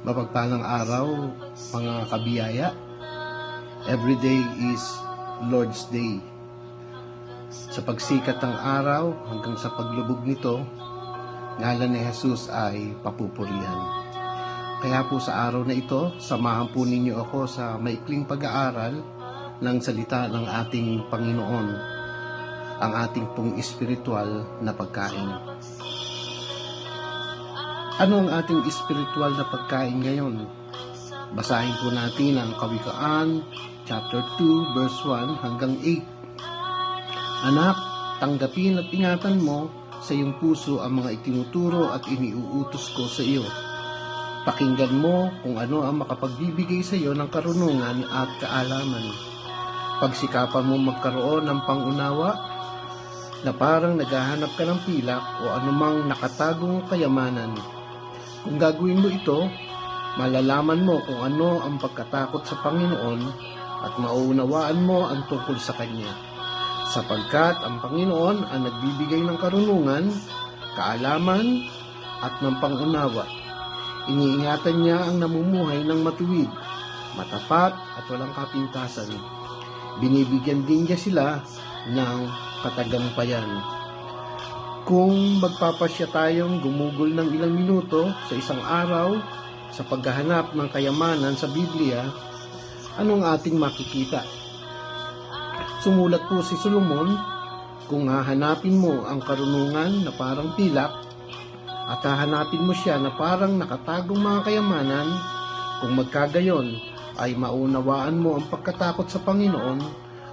Mapagpalang araw, mga kabiyaya. Every day is Lord's Day. Sa pagsikat ng araw hanggang sa paglubog nito, ngalan ni Jesus ay papupurihan. Kaya po sa araw na ito, samahan po ninyo ako sa maikling pag-aaral ng salita ng ating Panginoon, ang ating pong espiritual na pagkain. Ano ang ating espiritual na pagkain ngayon? Basahin po natin ang Kawikaan, chapter 2, verse 1 hanggang 8. Anak, tanggapin at ingatan mo sa iyong puso ang mga itinuturo at iniuutos ko sa iyo. Pakinggan mo kung ano ang makapagbibigay sa iyo ng karunungan at kaalaman. Pagsikapan mo magkaroon ng pangunawa na parang naghahanap ka ng pilak o anumang nakatagong kayamanan. Kung gagawin mo ito, malalaman mo kung ano ang pagkatakot sa Panginoon at mauunawaan mo ang tungkol sa Kanya. Sapagkat ang Panginoon ang nagbibigay ng karunungan, kaalaman at ng pangunawa. Iniingatan niya ang namumuhay ng matuwid, matapat at walang kapintasan. Binibigyan din niya sila ng katagampayan. Kung magpapasya tayong gumugol ng ilang minuto sa isang araw sa paghahanap ng kayamanan sa Biblia, anong ating makikita? Sumulat po si Solomon, kung hahanapin mo ang karunungan na parang pilak at hahanapin mo siya na parang nakatagong mga kayamanan, kung magkagayon ay maunawaan mo ang pagkatakot sa Panginoon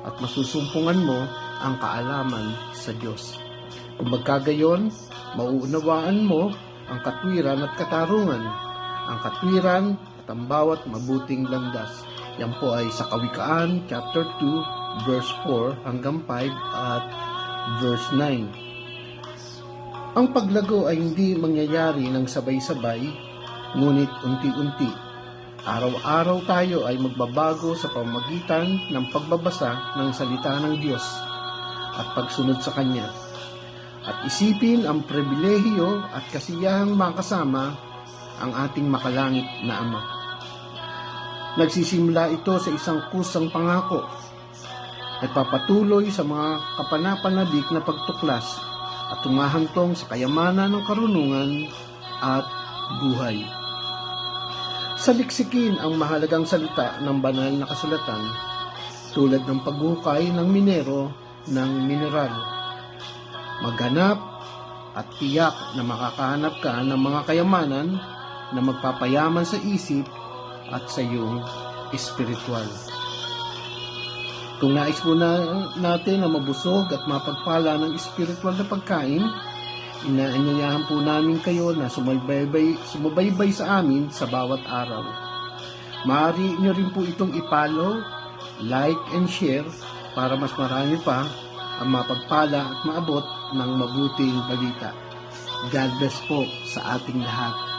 at masusumpungan mo ang kaalaman sa Diyos. Kung magkagayon, mauunawaan mo ang katwiran at katarungan, ang katwiran at ang bawat mabuting landas. Yan po ay sa Kawikaan, chapter 2, verse 4 hanggang 5 at verse 9. Ang paglago ay hindi mangyayari ng sabay-sabay, ngunit unti-unti. Araw-araw tayo ay magbabago sa pamamagitan ng pagbabasa ng salita ng Diyos at pagsunod sa Kanya. At isipin ang pribilehiyo at kasiyahang makasama ang ating makalangit na Ama. Nagsisimula ito sa isang kusang pangako. Nagpapatuloy sa mga kapanapanabik na pagtuklas at tumahantong sa kayamanan ng karunungan at buhay. Saliksikin ang mahalagang salita ng banal na kasulatan tulad ng paghukay ng minero ng mineral. Maghanap at tiyak na makakahanap ka ng mga kayamanan na magpapayaman sa isip at sa iyong espiritual. Kung nais po natin na mabusog at mapagpala ng espiritual na pagkain, inaanyayahan po namin kayo na sumabaybay sa amin sa bawat araw. Maaari nyo rin po itong i-follow, like and share para mas marami pa ang mapagpala at maabot ng mabuting balita. God bless po sa ating lahat.